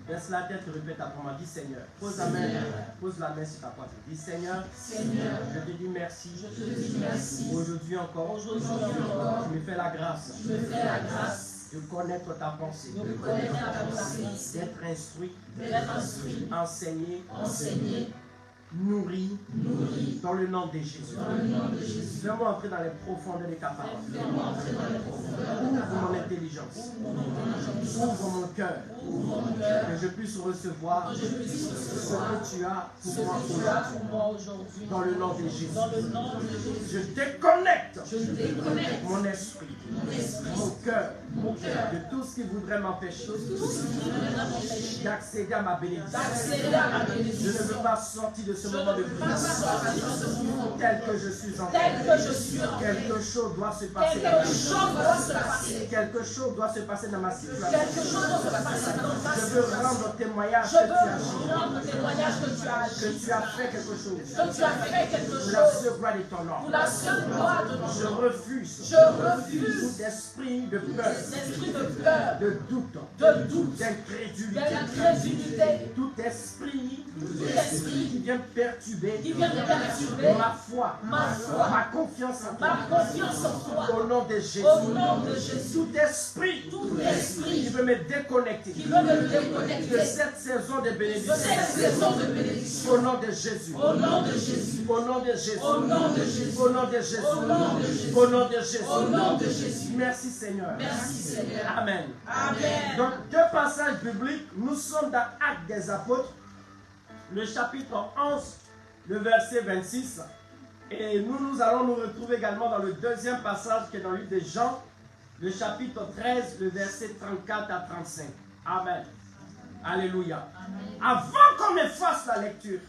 Baisse la tête, répète après moi. Dis Seigneur. Pose la main sur ta poitrine. Dis Seigneur, je te dis merci. Aujourd'hui encore, tu me fais la grâce. De connaître ta pensée. D'être instruit. Enseigné. Nourri dans le nom de Jésus. Fais-moi entrer dans les profondeurs de ta parole. Ouvre mon intelligence. Ouvre mon cœur. Que je puisse recevoir ce que tu as pour moi aujourd'hui. Dans le nom de Jésus. Je déconnecte mon esprit, mon cœur, de tout ce qui voudrait m'empêcher d'accéder à ma bénédiction. Je ne veux pas sortir de ce moment de prière tel que je suis en train. Quelque chose doit se passer. Quelque chose doit se passer dans ma situation. Je veux rendre témoignage que tu as fait quelque chose. Pour la seule gloire de ton nom. Je refuse tout esprit de peur, de doute, d'incrédulité, tout esprit qui vient perturber ma foi, ma confiance en toi. Au nom de Jésus. Tout esprit qui veut me déconnecter de cette saison de bénédiction. Au nom de Jésus. Au nom de Jésus. Au nom de Jésus. Au nom de Jésus. Au nom de Jésus. Au nom de Jésus. Au nom de Jésus. Au nom de Jésus. Merci Seigneur. Merci Seigneur. Amen. Amen. Donc deux passages bibliques. Nous sommes dans Actes des Apôtres, le chapitre 11, le verset 26. Et nous allons nous retrouver également dans le deuxième passage qui est dans le livre de Jean, le chapitre 13, le verset 34 à 35. Amen. Alléluia. Amen. Avant qu'on ne fasse la lecture,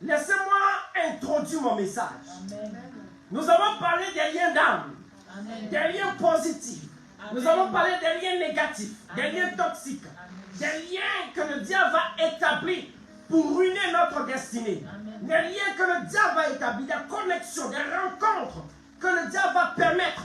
laissez-moi introduire mon message. Amen. Nous avons parlé des liens d'âme, des liens positifs. Amen. Nous avons parlé des liens négatifs, des liens toxiques, des liens que le diable va établir pour ruiner notre destinée. Amen. Des liens que le diable va établir, des connexions, des rencontres que le diable va permettre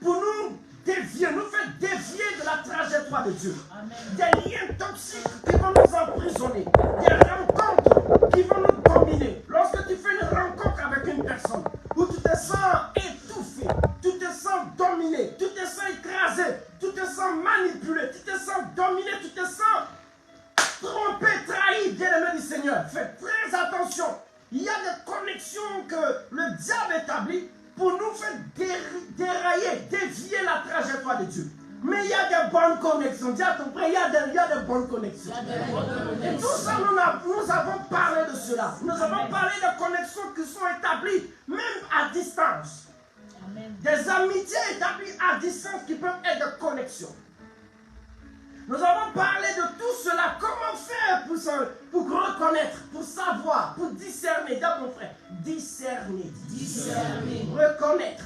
pour nous dévier, nous faire dévier de la trajectoire de Dieu. Amen. Des liens toxiques qui vont nous emprisonner, des rencontres qui vont nous dominer. Lorsque tu fais une rencontre avec une personne où tu te sens étouffé, tu te sens dominé, tu te sens écrasé, tu te sens manipulé, tu te sens dominé, tu te sens trompé, trahi, bien-aimé du Seigneur. Faites très attention. Il y a des connexions que le diable établit pour nous faire dérailler, dévier la trajectoire de Dieu. Mais il y a des bonnes connexions. Dis à ton frère, il y a des bonnes connexions. Et tout ça, nous avons parlé de cela. Nous avons parlé de connexions qui sont établies même à distance. Amen. Des amitiés établies à distance qui peuvent être des connexions. Nous avons parlé de tout cela. Comment faire pour reconnaître, pour savoir, pour discerner. Dis à ton frère, discerner. Reconnaître.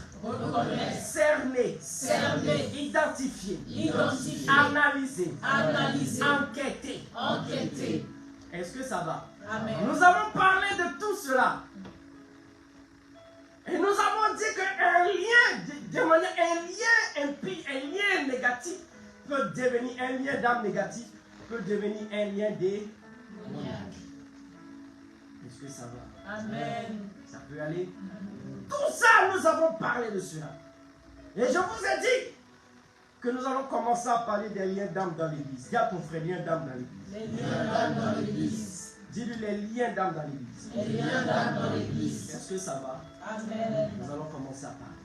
Cerner, identifier, analyser, enquêter. Est-ce que ça va? Amen. Nous avons parlé de tout cela. Et nous avons dit qu'un lien, un lien négatif peut devenir, un lien d'âme négatif peut devenir un lien démoniaque. Est-ce que ça va? Amen. Ça peut aller? Tout ça, nous avons parlé de cela. Et je vous ai dit que nous allons commencer à parler des liens d'âme dans l'église. Dis à ton frère, liens d'âme dans l'église. Les liens d'âme dans l'église. Dis-lui les liens d'âme dans l'église. Les liens d'âme dans l'église. Est-ce que ça va? Amen. Nous allons commencer à parler.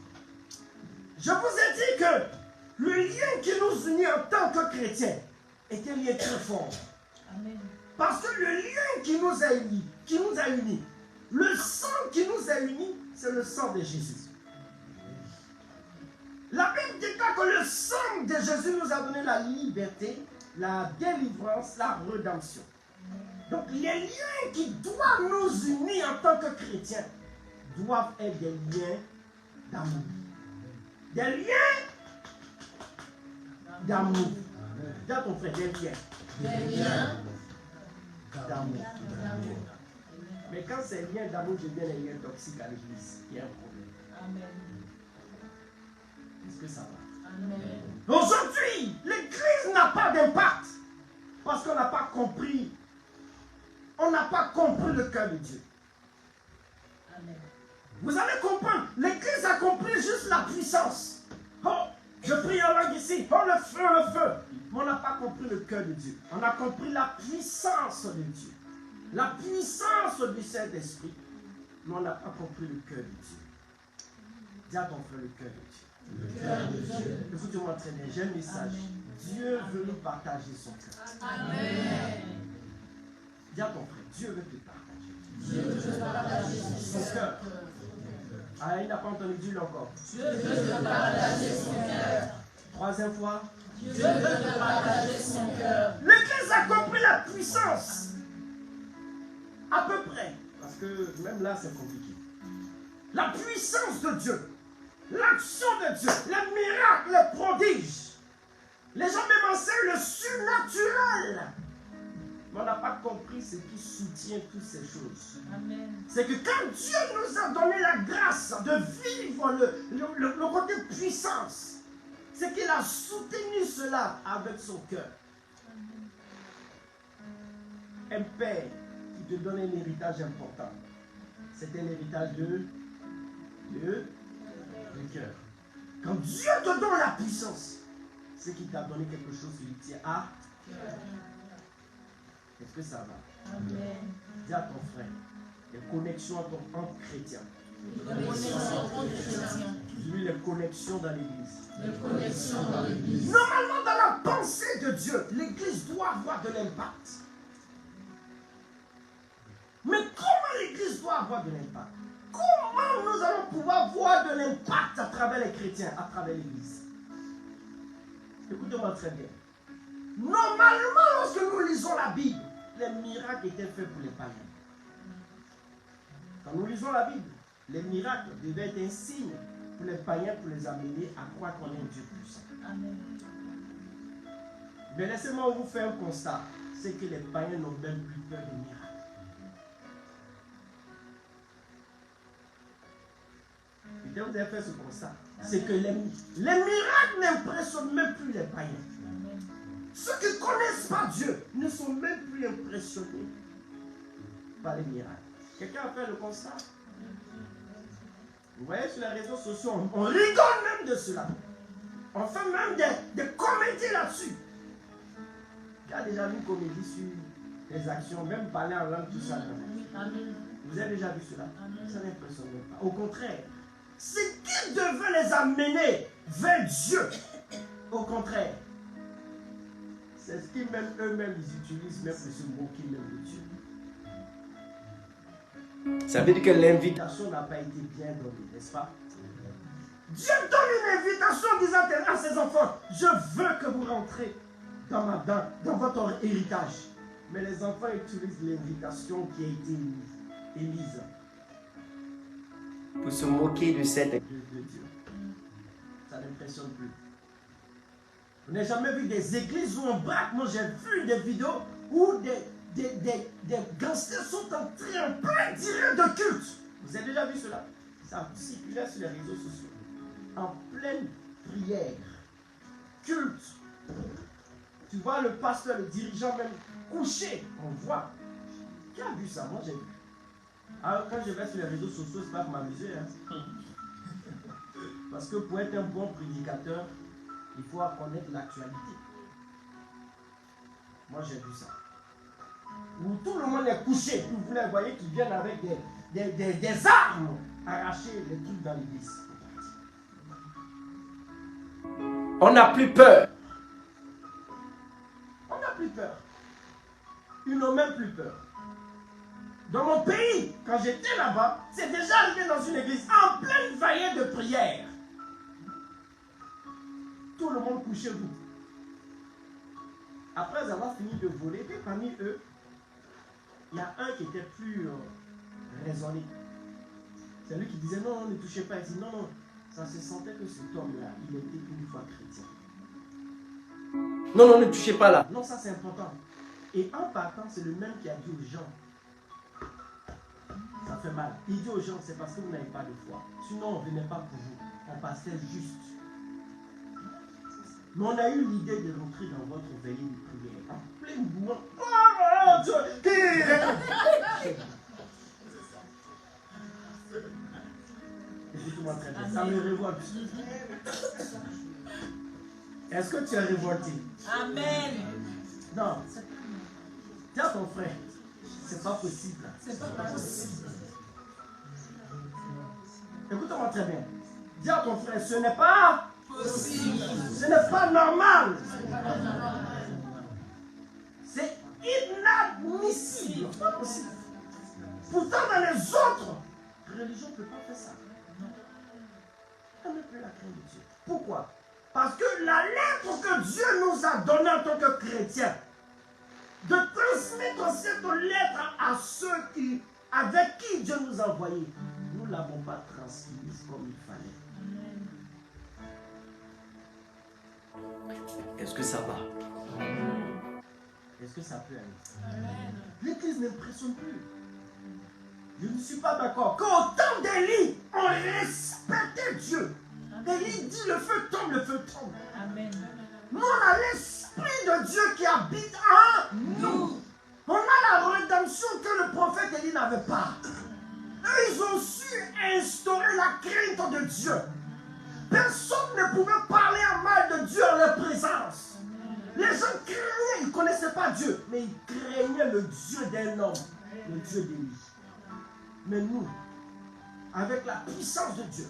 Je vous ai dit que le lien qui nous unit en tant que chrétiens est un lien très fort. Amen. Parce que le lien qui nous a unis, le sang qui nous a unis, c'est le sang de Jésus. La Bible dit que le sang de Jésus nous a donné la liberté, la délivrance, la rédemption. Donc les liens qui doivent nous unir en tant que chrétiens doivent être des liens d'amour. Des liens d'amour. Dis à ton frère, des liens d'amour. Mais quand ces liens d'amour deviennent des liens toxiques à l'église, il y a un problème. Amen. Est-ce que ça va? Amen. Aujourd'hui, l'église n'a pas d'impact. Parce Parce qu'on n'a pas compris. On n'a pas compris le cœur de Dieu. Amen. Vous allez comprendre. L'Église a compris juste la puissance. Oh, je prie en langue ici. Oh, le feu, le feu. Mais on n'a pas compris le cœur de Dieu. On a compris la puissance de Dieu. La puissance du Saint-Esprit. Mais on n'a pas compris le cœur de Dieu. Dis à ton frère le cœur de Dieu. Le cœur de Dieu. Écoutez-moi très bien, j'ai un message. Amen. Dieu veut nous partager son cœur. Amen. Dis à ton frère, Dieu veut te partager. Dieu veut partager Son cœur. Ah, il n'a pas entendu Dieu encore. Dieu veut partager son cœur. Troisième fois. Dieu veut partager son cœur. L'Église a compris la puissance. À peu près. Parce que même là, c'est compliqué. La puissance de Dieu. L'action de Dieu. Les miracles, les prodiges. Les gens même enseignent le surnaturel. Mais on n'a pas compris ce qui soutient toutes ces choses. Amen. C'est que quand Dieu nous a donné la grâce de vivre le côté puissance, c'est qu'il a soutenu cela avec son cœur. Un père qui te donne un héritage important, c'est un héritage du cœur. Quand Dieu te donne la puissance, c'est qu'il t'a donné quelque chose qui lui tient à cœur. Est-ce que ça va? Amen. Dis à ton frère, les connexions entre chrétiens. Les connexions entre chrétiens. Dis-lui les connexions dans l'église. Les connexions dans l'église. Normalement, dans la pensée de Dieu, l'église doit avoir de l'impact. Mais comment l'église doit avoir de l'impact? Comment nous allons pouvoir voir de l'impact à travers les chrétiens, à travers l'église? Écoutez-moi très bien. Normalement, lorsque nous lisons la Bible, les miracles étaient faits pour les païens. Quand nous lisons la Bible, les miracles devaient être un signe pour les païens, pour les amener à croire qu'on est un Dieu puissant. Amen. Mais laissez-moi vous faire un constat, c'est que les païens n'ont même plus peur des miracles. Et vous avez fait ce constat, c'est que les miracles n'impressionnent même plus les païens. Amen. Ceux qui ne connaissent pas Dieu ne sont même plus impressionnés par les miracles. Quelqu'un a fait le constat? Vous voyez sur les réseaux sociaux, on rigole même de cela. On fait même des comédies là-dessus. Qui a déjà vu une comédie sur les actions, même parler en langue, tout ça? Amen. Vous avez déjà vu cela? Amen. Ça n'impressionne même pas. Au contraire, ce qui devait les amener vers Dieu, au contraire, c'est ce qu'ils même eux-mêmes ils utilisent même pour se moquer même de Dieu. Ça veut dire que l'invitation n'a pas été bien donnée, n'est-ce pas? Dieu donne une invitation en disant à ses enfants, je veux que vous rentrez dans votre héritage. Mais les enfants utilisent l'invitation qui a été émise pour se moquer de cette de Dieu. Ça n'impressionne plus. Vous n'avez jamais vu des églises où on braque? Moi j'ai vu des vidéos où des gangsters sont entrés en plein direct de culte. Vous avez déjà vu cela? Ça circulait sur les réseaux sociaux. En pleine prière, culte. Tu vois le pasteur, le dirigeant même couché. On voit. Qui a vu ça? Moi j'ai vu. Alors quand je vais sur les réseaux sociaux, c'est pas pour m'amuser. Hein? Parce que pour être un bon prédicateur, il faut connaître l'actualité. Moi j'ai vu ça. Où tout le monde est couché. Vous voyez qu'ils viennent avec des armes arracher les trucs dans l'église. On n'a plus peur. On n'a plus peur. Ils n'ont même plus peur. Dans mon pays, quand j'étais là-bas, c'est déjà arrivé dans une église en pleine veillée de prière. Tout le monde couché debout. Après avoir fini de voler, et parmi eux, il y a un qui était plus raisonné. C'est lui qui disait non, ne touchez pas. Il dit non, ça se sentait que cet homme-là, il était une fois chrétien. Non, ne touchez pas là. Non, ça c'est important. Et en partant, c'est le même qui a dit aux gens, ça fait mal. Il dit aux gens, c'est parce que vous n'avez pas de foi. Sinon, on ne venait pas pour vous. On passait juste. Mais on a eu l'idée de rentrer dans votre veillée de prière. En plein mouvement. Oh Dieu! Écoute-moi très bien. Ça me révolte. Est-ce que tu es révolté? Amen. Non. Dis à ton frère, c'est pas possible. C'est pas possible. Écoute-moi très bien. Dis à ton frère, ce n'est pas Possible. ce n'est pas normal. C'est inadmissible. C'est pas possible. Pourtant, dans les autres religions, on ne peut pas faire ça. On ne peut la crainte de Dieu. Pourquoi? Parce que la lettre que Dieu nous a donnée en tant que chrétiens, de transmettre cette lettre à ceux avec qui Dieu nous a envoyés, nous ne l'avons pas transmise comme il fallait. Est-ce que ça va? Est-ce que ça peut aller? L'Église n'impressionne plus. Je ne suis pas d'accord. Qu'au temps d'Élie, on respectait Dieu. Élie dit le feu tombe, le feu tombe. Amen. Nous, on a l'Esprit de Dieu qui habite en nous. On a la rédemption que le prophète Élie n'avait pas. Eux, ils ont su instaurer la crainte de Dieu. Personne ne pouvait parler en mal de Dieu en leur présence. Les gens craignaient, ils ne connaissaient pas Dieu, mais ils craignaient le Dieu d'un homme, le Dieu d'Élie. Mais nous, avec la puissance de Dieu,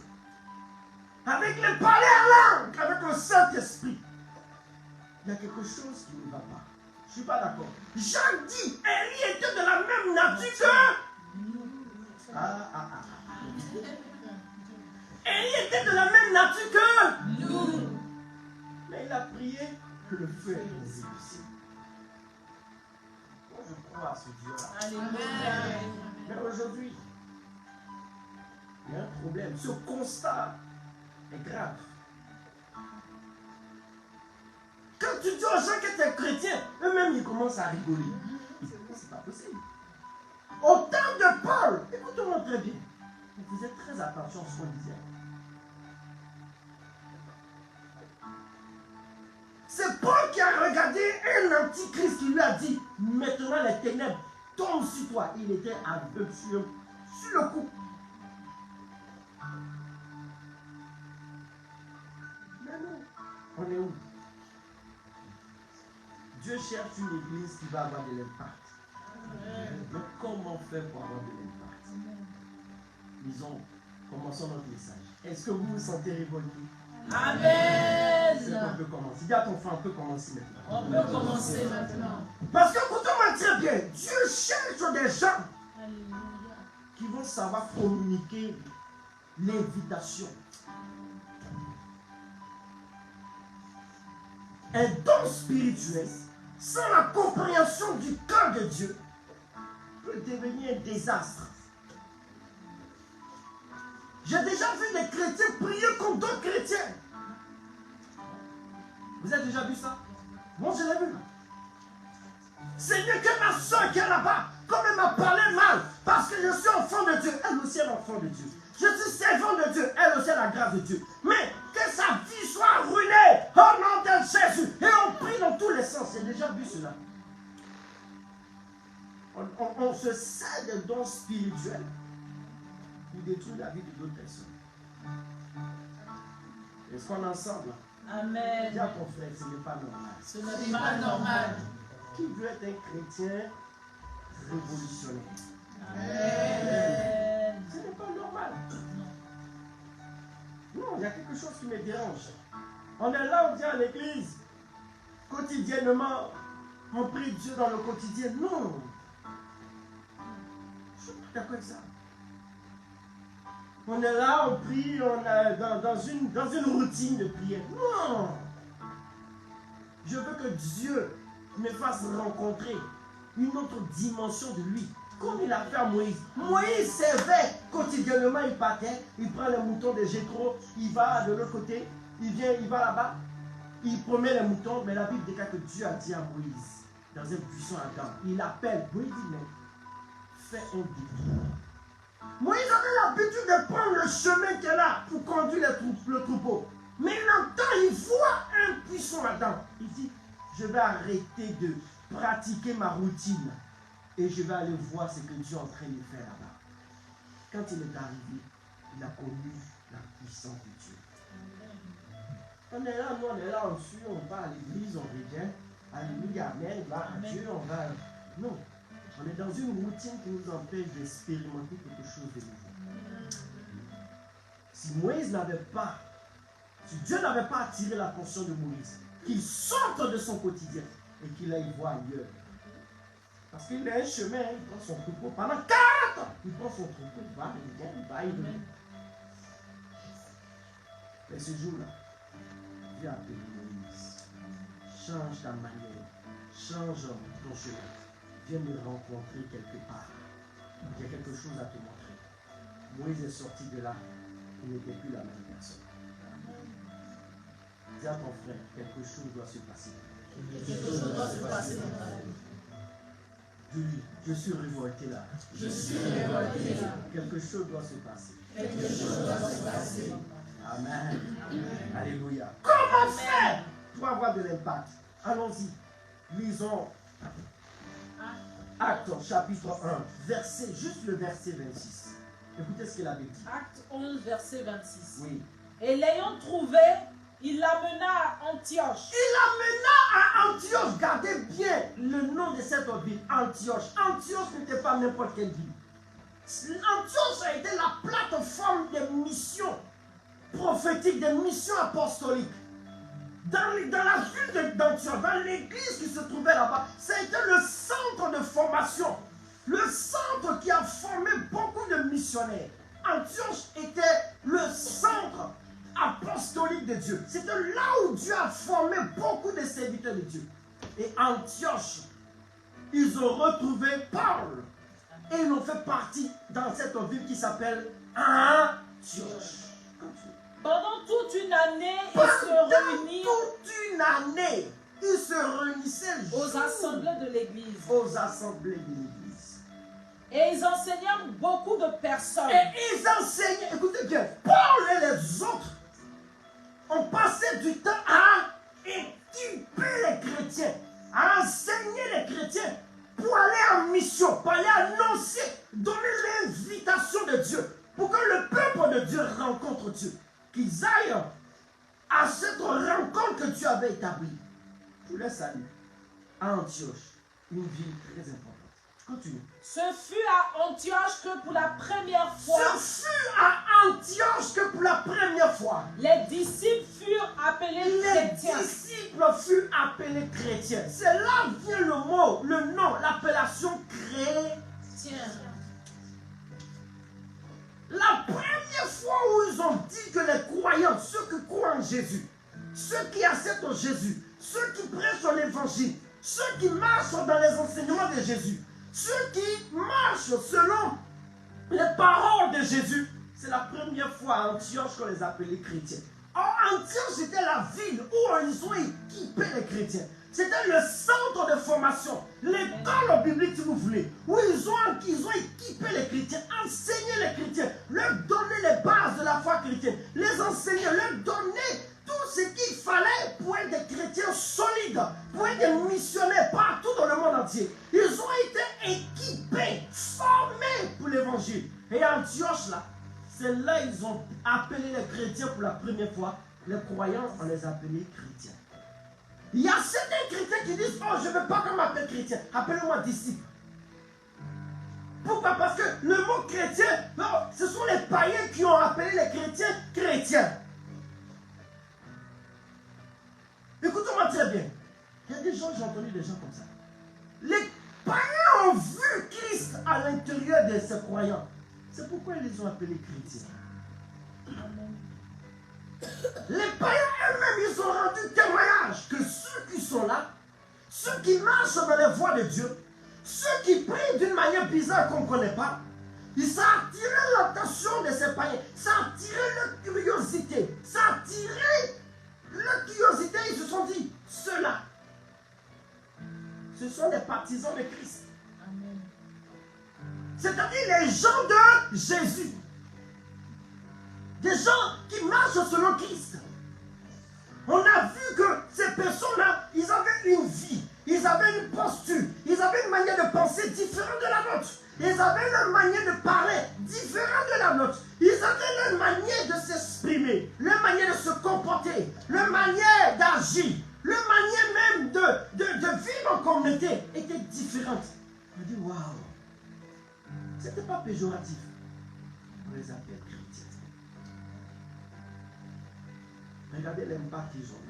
avec les parler en langue, avec le Saint-Esprit, il y a quelque chose qui ne va pas. Je ne suis pas d'accord. Jean dit, Élie était de la même nature que... Élie était de la même nature que nous. Mais il a prié que le feu est brisé ici. Moi, je crois à ce Dieu-là. Alléluia. Mais aujourd'hui, il y a un problème. Ce constat est grave. Quand tu dis aux gens que tu es chrétien, eux-mêmes ils commencent à rigoler. C'est pas possible. Au temps de Paul, écoutez-moi très bien. Vous faites très attention à ce qu'on disait. C'est Paul qui a regardé un antichrist qui lui a dit, maintenant les ténèbres tombent sur toi. Il était aveugle sur le coup. Mais nous, on est où? Dieu cherche une église qui va avoir de l'impact. Mais comment faire pour avoir de l'impact? Disons, commençons notre message. Est-ce que vous vous sentez révolté? Amen. On peut commencer. Dis à ton frère, on peut commencer maintenant. On peut commencer maintenant. Parce que écoutez-moi très bien, Dieu cherche des gens Alléluia. qui vont savoir communiquer l'invitation. Un don spirituel, sans la compréhension du cœur de Dieu, peut devenir un désastre. J'ai déjà vu des chrétiens prier comme d'autres chrétiens. Vous avez déjà vu ça? Moi, je l'ai vu. C'est mieux que ma soeur qui est là-bas, comme elle m'a parlé mal, parce que je suis enfant de Dieu. Elle aussi est l'enfant de Dieu. Je suis servant de Dieu. Elle aussi est la grâce de Dieu. Mais que sa vie soit ruinée au nom de Jésus. Et on prie dans tous les sens. J'ai déjà vu cela. On se sert de dons spirituels pour détruire la vie de d'autres personnes. Est-ce qu'on est ensemble? Amen. Dis à ton frère, ce n'est pas normal. Ce n'est pas normal. Qui veut être un chrétien révolutionnaire? Amen. Ce n'est pas normal. Non, il y a quelque chose qui me dérange. On est là, on dit à l'église, quotidiennement, on prie Dieu dans le quotidien. Non. Je suis pas d'accord avec ça. On est là, on prie, on est dans une routine de prière. Non. Je veux que Dieu me fasse rencontrer une autre dimension de lui. Comme il a fait à Moïse. Moïse servait quotidiennement, il partait, il prend les moutons de Jéthro, il va de l'autre côté, il va là-bas, il promet les moutons, mais la Bible déclare que Dieu a dit à Moïse, dans un buisson ardent, il appelle, Moïse dit, mais fais un détour. Moïse avait l'habitude de prendre le chemin qui est là pour conduire le troupeau. Mais il entend, il voit un puissant Adam. Il dit, je vais arrêter de pratiquer ma routine et je vais aller voir ce que Dieu est en train de faire là-bas. Quand il est arrivé, il a connu la puissance de Dieu. On est là, nous on est là, on suit, on va à l'église, on revient. Alléluia, amen, va à Dieu, on va. Non, on est dans une routine qui nous empêche d'expérimenter quelque chose de nouveau. Si Moïse n'avait pas, si Dieu n'avait pas attiré l'attention de Moïse, qu'il sorte de son quotidien et qu'il aille voir ailleurs. Parce qu'il a un chemin, il prend son troupeau pendant 40 ans. Il prend son troupeau, il va, il vient, il va, il revient. Mais ce jour-là, Dieu a appelé Moïse. Change ta manière, change ton chemin. Viens me rencontrer quelque part. Il y a quelque chose à te montrer. Moïse est sorti de là, il n'était plus la même personne. Dis à ton frère, quelque chose doit se passer. Quelque chose doit se passer dans ta vie. Dis-lui, je suis révolté là. Je suis révolté là. Quelque chose doit se passer. Quelque chose doit se passer. Amen. Alléluia. Comment faire pour avoir de l'impact? Allons-y. Lisons Actes chapitre 1, verset, juste le verset 26. Écoutez ce qu'il avait dit. Acte 11, verset 26. Oui. Et l'ayant trouvé, il l'amena à Antioche. Il l'amena à Antioche. Gardez bien le nom de cette ville, Antioche. Antioche n'était pas n'importe quelle ville. Antioche a été la plateforme des missions prophétiques, des missions apostoliques. Dans la ville d'Antioche, dans l'église qui se trouvait là-bas, ça a été le centre de formation. Le centre qui a formé beaucoup de missionnaires. Antioche était le centre apostolique de Dieu. C'était là où Dieu a formé beaucoup de serviteurs de Dieu. Et Antioche, ils ont retrouvé Paul. Et ils ont fait partie dans cette ville qui s'appelle Antioche. Pendant toute une année, ils se réunirent. Toute une année, ils se réunissaient aux assemblées de l'église. Aux assemblées de l'église. Et ils enseignèrent beaucoup de personnes. Et ils enseignaient, écoutez bien, Paul et les autres ont passé du temps à équiper les chrétiens, à enseigner les chrétiens pour aller en mission, pour aller annoncer, donner l'invitation de Dieu, pour que le peuple de Dieu rencontre Dieu. Qu'ils aillent à cette rencontre que Dieu avait établie. Je les salue. À Antioche, une ville très importante. Continue. Ce fut à Antioche que pour la première fois. Ce fut à Antioche que pour la première fois. Les disciples furent appelés chrétiens. Les disciples furent appelés chrétiens. C'est là vient le mot, le nom, l'appellation chrétien. La première fois où ils ont dit que les croyants, ceux qui croient en Jésus, ceux qui acceptent Jésus, ceux qui prêchent l'évangile, ceux qui marchent dans les enseignements de Jésus, ceux qui marchent selon les paroles de Jésus, c'est la première fois à Antioche qu'on les appelait chrétiens. Or, Antioche, c'était la ville où ils ont équipé les chrétiens. C'était le centre de formation, l'école biblique si vous voulez, où ils ont équipé les chrétiens, enseigné les chrétiens, leur donné les bases de la foi chrétienne, les enseigner, leur donner tout ce qu'il fallait pour être des chrétiens solides, pour être des missionnaires partout dans le monde entier. Ils ont été équipés, formés pour l'évangile. Et Antioche là, c'est là qu'ils ont appelé les chrétiens pour la première fois. Les croyants, on les appelait chrétiens. Il y a certains chrétiens qui disent, oh, je ne veux pas qu'on m'appelle chrétien, appelez-moi disciple. Pourquoi? Parce que le mot chrétien, non, ce sont les païens qui ont appelé les chrétiens chrétiens. Écoutez-moi très bien. Il y a des gens, j'ai entendu des gens comme ça. Les païens ont vu Christ à l'intérieur de ces croyants. C'est pourquoi ils les ont appelés chrétiens. Les païens eux-mêmes, ils ont rendu témoignage que ceux qui sont là, ceux qui marchent dans les voies de Dieu, ceux qui prient d'une manière bizarre qu'on ne connaît pas, ça a attiré l'attention de ces païens, ça a attiré leur curiosité, ça a attiré leur curiosité. Ils se sont dit, ceux-là, ce sont des partisans de Christ. C'est-à-dire les gens de Jésus. Des gens qui marchent selon Christ. on a vu que ces personnes-là, ils avaient une vie, ils avaient une posture, ils avaient une manière de penser différente de la nôtre. Ils avaient leur manière de parler différente de la nôtre. Ils avaient leur manière de s'exprimer, leur manière de se comporter, leur manière d'agir, leur manière même de vivre en communauté était différente. On dit, waouh, c'était pas péjoratif. On les appelle chrétiens. Regardez l'impact qu'ils ont.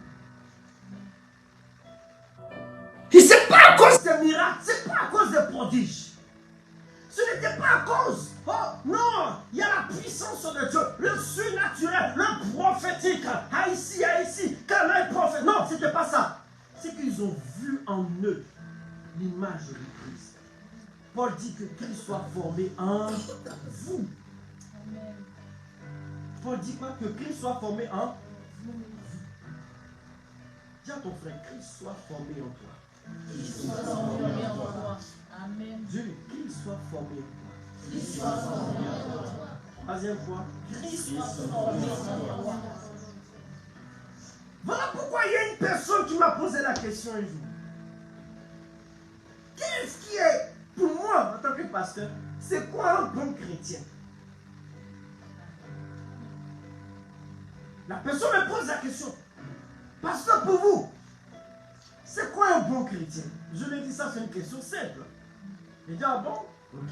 Et c'est pas à cause des miracles, c'est pas à cause des prodiges. Ce n'était pas à cause. Oh non, il y a la puissance de Dieu, le surnaturel, le prophétique. Haïti, canal prophète. Non, c'était pas ça. C'est qu'ils ont vu en eux l'image de Christ. Paul dit que Christ soit formé en vous. Paul dit quoi? Que Christ soit formé en vous. Dis à ton frère, Christ soit formé en toi. Christ soit formé en toi. Amen. Dieu, qu'il soit formé en toi. Christ soit formé en toi. Troisième fois. Christ soit formé en toi. Voilà pourquoi il y a une personne qui m'a posé la question un jour. Qu'est-ce qui est, pour moi, en tant que pasteur, c'est quoi un bon chrétien? La personne me pose la question. Pasteur, pour vous, c'est quoi un bon chrétien? Je lui ai dit ça, c'est une question simple. Il dit, ah bon? Ok.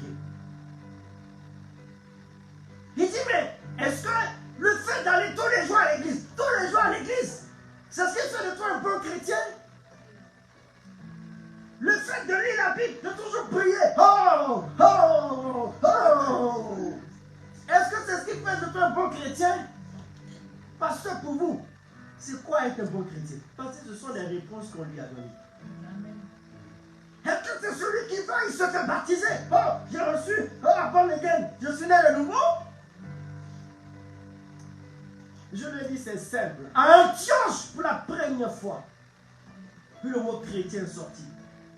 Il dit, mais est-ce que le fait d'aller tous les jours à l'église, c'est ce qui fait de toi un bon chrétien? Le fait de lire la Bible, de toujours prier, oh, oh, oh, est-ce que c'est ce qui fait de toi un bon chrétien? Pasteur, pour vous, c'est quoi être un bon chrétien? Parce que ce sont les réponses qu'on lui a données. Est-ce que c'est celui qui va, il se fait baptiser? Oh, j'ai reçu, oh, born again, je suis né de nouveau? Je lui ai dit, c'est simple. À Antioche, pour la première fois, puis le mot chrétien est sorti.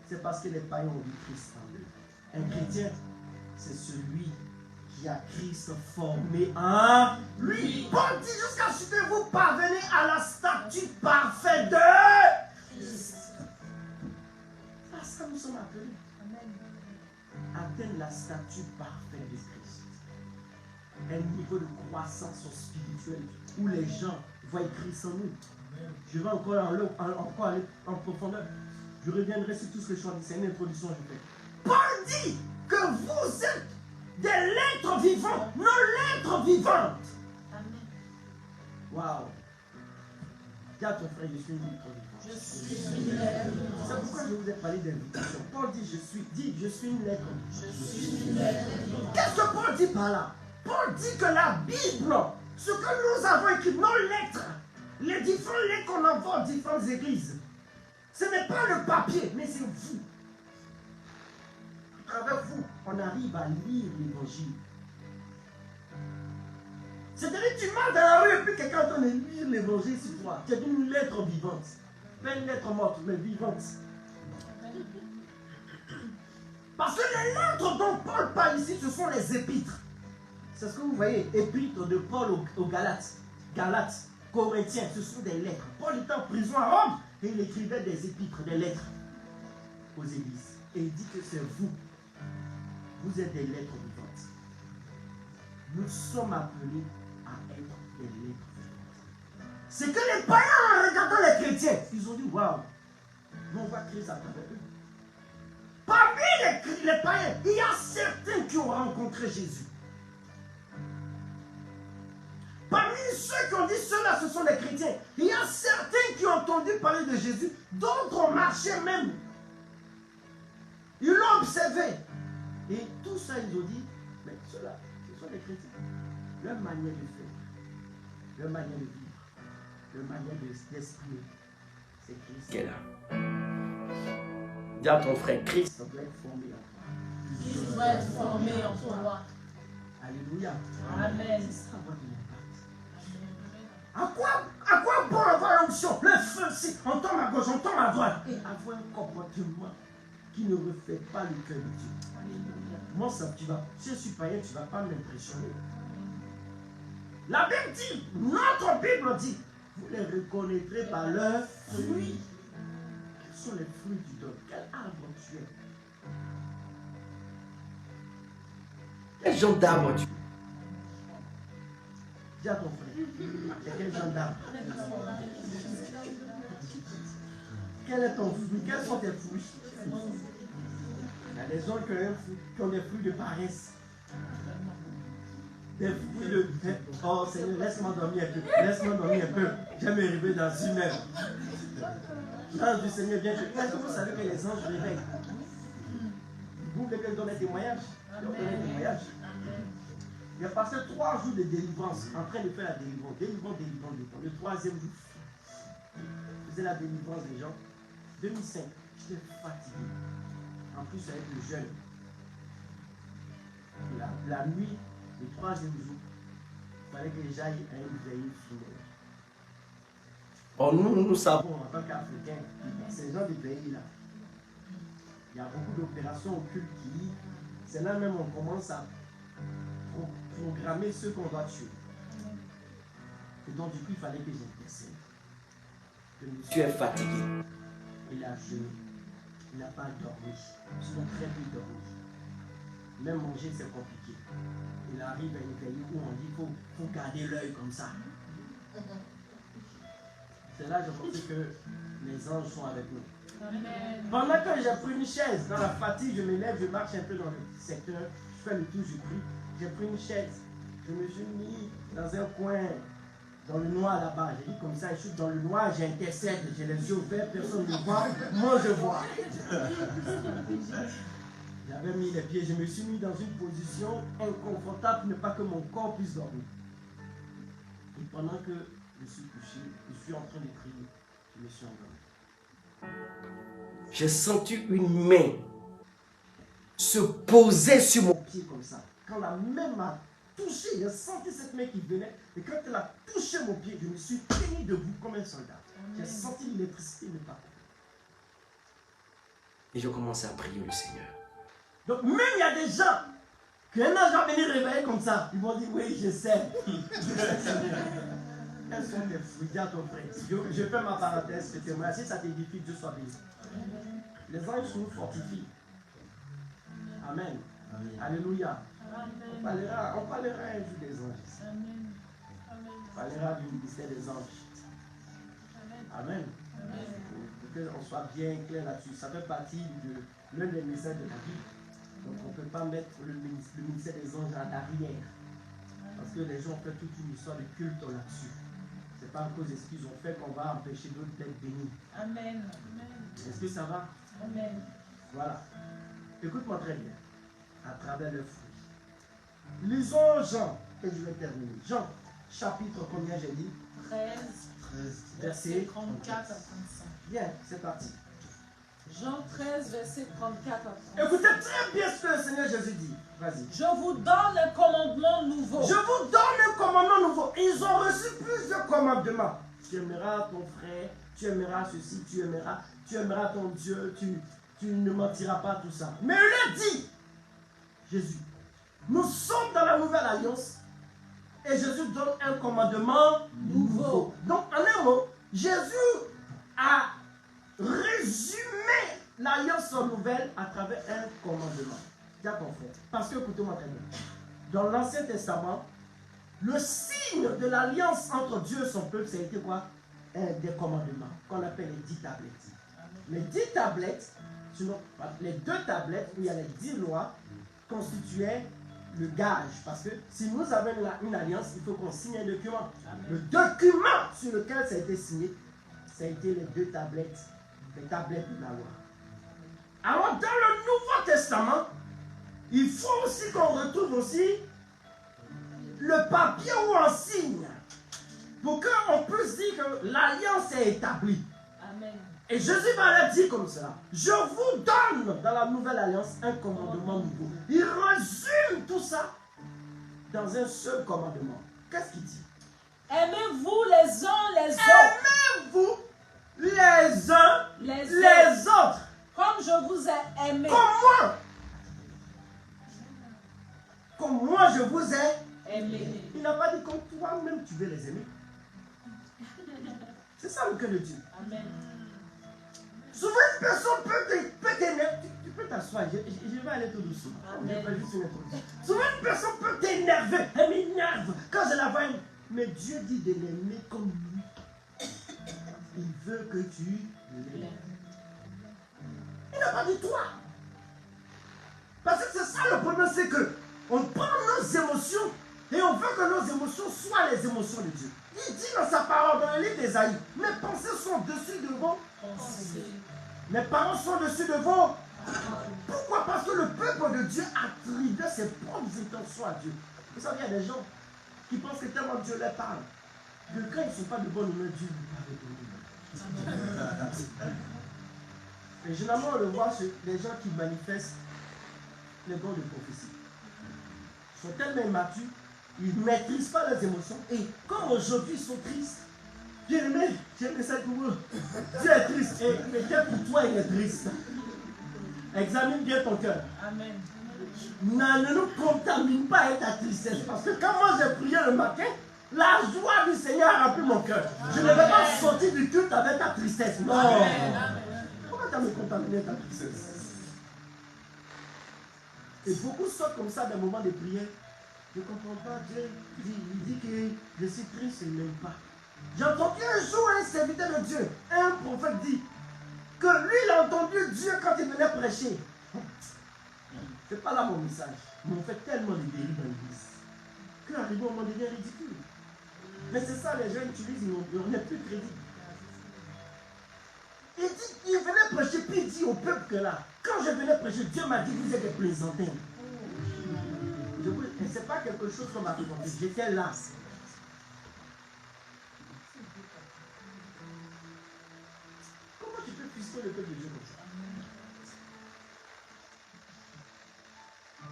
C'est parce que les païens ont vu Christ en eux. Un chrétien, c'est celui qui a Christ formé en lui. Paul dit jusqu'à ce que vous parvenez à la statue parfaite de Christ. À ça nous sommes appelés. Atteindre la statue parfaite de Christ. Un niveau de croissance spirituelle où les gens voient Christ en nous. Je vais encore aller en profondeur. Je reviendrai sur tout ce que je suis en train de dire. C'est une introduction que je fais. Paul dit que vous êtes des lettres vivantes, nos lettres vivantes. Waouh. Dis à ton frère, je suis une lettre vivante. Je suis une lettre vivante. C'est pourquoi je vous ai parlé d'invitation. Paul dit, je suis une lettre vivante. Je suis une lettre vivante. Qu'est-ce que Paul dit par là? Paul dit que la Bible, ce que nous avons écrit, nos lettres, les différentes lettres qu'on envoie aux différentes églises, ce n'est pas le papier, mais c'est vous. À travers vous, on arrive à lire l'évangile. C'est-à-dire que tu marches dans la rue et puis quelqu'un est en train de lire l'évangile sur toi. Tu es une lettre vivante. Pas une lettre morte, mais vivante. Parce que les lettres dont Paul parle ici, ce sont les épîtres. C'est ce que vous voyez, épîtres de Paul aux Galates. Galates, Corinthiens, ce sont des lettres. Paul était en prison à Rome et il écrivait des épîtres, des lettres aux églises. Et il dit que c'est vous. Vous êtes des lettres vivantes. Nous sommes appelés à être des lettres vivantes. C'est que les païens, en regardant les chrétiens, ils ont dit, waouh, nous on voit Christ à travers eux. Parmi les païens, il y a certains qui ont rencontré Jésus. Parmi ceux qui ont dit ceux-là, ce sont les chrétiens. Il y a certains qui ont entendu parler de Jésus, d'autres ont marché même. Ils l'ont observé. Et tout ça, ils ont dit, mais ceux-là, ce sont les chrétiens. Leur manière de faire, leur manière de vivre, leur manière d'exprimer, c'est Christ qui est là. Dis à ton frère, Christ doit être formé en toi. Christ doit être formé en toi. Alléluia. Amen. C'est ça avoir de l'impact. À quoi bon avoir l'onction? Le feu, si on tombe à gauche, on tombe à droite. Et avoir un comportement qui ne reflète pas le cœur de Dieu. Alléluia. Moi, ça, si je suis païen, tu ne vas pas m'impressionner. La Bible dit, notre Bible dit, Vous les reconnaîtrez par leurs fruits. Quels sont les fruits du don? Quel arbre tu es? Quel genre d'arbre tu es? Dis à ton frère, c'est quel genre d'arbre? Quel est ton fruit? Quels sont tes fruits? Il y a des gens qui ont des fruits de paresse. Des fruits de... Oh Seigneur, laisse-moi dormir un peu. Laisse-moi dormir un peu. J'aime me réveiller dans une heure. L'ange du Seigneur vient. Est-ce que vous savez que les anges réveillent? Vous voulez que je donne un témoignage? Il a passé 3 jours de délivrance en train de faire la délivrance. Délivrance. Le 3e jour, il faisait la délivrance des gens. 2005, j'étais fatigué. En plus, avec le jeûne. La nuit, le 3e jour, il fallait que j'aille à une veillée funèbre. Or, nous savons en tant qu'Africains, ces gens de veillée-là, il y a beaucoup d'opérations occultes qui, c'est là même on commence à programmer ceux qu'on va tuer. Et donc, du coup, il fallait que j'intercède. Le monsieur est fatigué. Il a jeûné. Il n'a pas dormi. Ils ont très peu dormi. Même manger, c'est compliqué. Il arrive à une veillée où on dit qu'il faut garder l'œil comme ça. C'est là que je pensais que les anges sont avec nous. Amen. Pendant que j'ai pris une chaise, dans la fatigue, je me lève, je marche un peu dans le secteur, je fais le tour, je prie. J'ai pris une chaise, je me suis mis dans un coin, dans le noir là-bas. J'ai dit comme ça, je suis dans le noir, j'intercède, j'ai les yeux ouverts, personne ne me voit, moi je vois. J'avais mis les pieds, je me suis mis dans une position inconfortable pour ne pas que mon corps puisse dormir. Et pendant que je suis couché, je suis en train de prier, je me suis endormi. J'ai senti une main se poser sur mon pied comme ça. Quand la main m'a touché, j'ai senti cette main qui venait. Et quand elle a touché mon pied, je me suis tenu debout comme un soldat. J'ai senti l'électricité de partout. Et je commençais à prier le Seigneur. Donc même il y a des gens qu'un ange va venir réveiller comme ça. Ils vont dire, oui, je sais. Quels sont tes fruits? Dis à ton frère. Je fais ma parenthèse, ce témoignage. Si ça t'édifie, Dieu soit béni. Les anges nous fortifient. Amen. Amen. Alléluia. Amen. On parlera un jour des anges. Amen. On parlera du ministère des anges. Amen. Amen. Pour qu'on soit bien clair là-dessus. Ça fait partie de l'un des messages de la Bible. Donc on ne peut pas mettre le ministère des anges à l'arrière. Parce que les gens ont fait toute une histoire de culte là-dessus. Ce n'est pas à cause de ce qu'ils ont fait qu'on va empêcher d'autres d'être bénis. Amen. Est-ce que ça va? Amen. Voilà. Écoute-moi très bien. À travers le fruit. Lisons Jean, et je vais terminer. Jean, chapitre combien j'ai dit? 13. Verset 34 à 35. Bien, c'est parti. Jean 13, verset 34 à 35. Écoutez très bien ce que le Seigneur Jésus dit. Vas-y. Je vous donne un commandement nouveau. Je vous donne un commandement nouveau. Ils ont reçu plusieurs commandements. Tu aimeras ton frère, tu aimeras ceci, tu aimeras ton Dieu, tu ne mentiras pas, tout ça. Mais il a dit, Jésus, nous sommes dans la nouvelle alliance et Jésus donne un commandement nouveau. Donc en un mot, Jésus a résumé l'alliance nouvelle à travers un commandement. Dis à ton frère. Parce que, écoutez-moi très bien, dans l'Ancien Testament, le signe de l'alliance entre Dieu et son peuple, ça a été quoi? Des commandements qu'on appelle les 10 tablettes. Les 10 tablettes, les 2 tablettes où il y a les 10 lois, constituaient le gage. Parce que si nous avons une alliance, il faut qu'on signe un document. Amen. Le document sur lequel ça a été signé, ça a été les 2 tablettes, les tablettes de la loi. Alors dans le Nouveau Testament, il faut aussi qu'on retrouve aussi le papier où on signe pour qu'on puisse dire que l'alliance est établie. Amen. Et Jésus va leur dire comme cela. Je vous donne dans la nouvelle alliance un commandement nouveau. Il résume tout ça dans un seul commandement. Qu'est-ce qu'il dit? Aimez-vous les uns les autres. Aimez-vous les uns les autres. Comme je vous ai aimé. Comme moi je vous ai aimé. Il n'a pas dit comme toi-même tu veux les aimer. C'est ça le cœur de Dieu. Amen. Souvent, une personne peut t'énerver. Tu peux t'asseoir. Je vais aller tout doucement. Je vais juste une introduction. Souvent, une personne peut t'énerver. Elle m'énerve. Quand je la vois, mais Dieu dit de l'aimer comme lui. Il veut que tu l'aimes. Il n'a pas dit toi. Parce que c'est ça le problème, c'est que on prend nos émotions et on veut que nos émotions soient les émotions de Dieu. Il dit dans sa parole, dans le livre d'Ésaïe, mes pensées sont au-dessus de vos pensées. Mes paroles sont au-dessus de vos. Pourquoi? Parce que le peuple de Dieu attribue ses propres intentions à Dieu. Vous savez, il y a des gens qui pensent que tellement Dieu leur parle, que quand ils ne sont pas de bonne humeur, Dieu lui parle de bonne humeur. Et généralement, on le voit chez les gens qui manifestent les dons de prophétie. Ils sont tellement immatures, ils ne maîtrisent pas leurs émotions. Et comme aujourd'hui ils sont tristes, j'ai ça pour eux. Dieu est triste. Et peut-être pour toi, il est triste. Examine bien ton cœur. Amen. Ne nous contamine pas avec ta tristesse. Parce que quand moi j'ai prié le matin, la joie du Seigneur a rempli mon cœur. Je ne vais pas sortir du culte avec ta tristesse. Non. Amen. Pourquoi tu as me contaminé ta tristesse? Et beaucoup sortent comme ça des moments de prière. Je ne comprends pas. Dieu il dit que je suis triste, il ne m'aime pas. J'ai entendu un jour un serviteur de Dieu, un prophète dit que lui il a entendu Dieu quand il venait prêcher. C'est pas là mon message. Mais on fait tellement de dérives dans l'église qu'arrivé au moment devient ridicule. Mais c'est ça, les gens utilisent, on n'est plus crédible. Il dit, il venait prêcher, puis il dit au peuple que là, quand je venais prêcher, Dieu m'a dit, vous êtes des plaisantins. Et ce n'est pas quelque chose qu'on m'a raconté, j'étais là. Comment tu peux puiser le peuple de Dieu comme ça?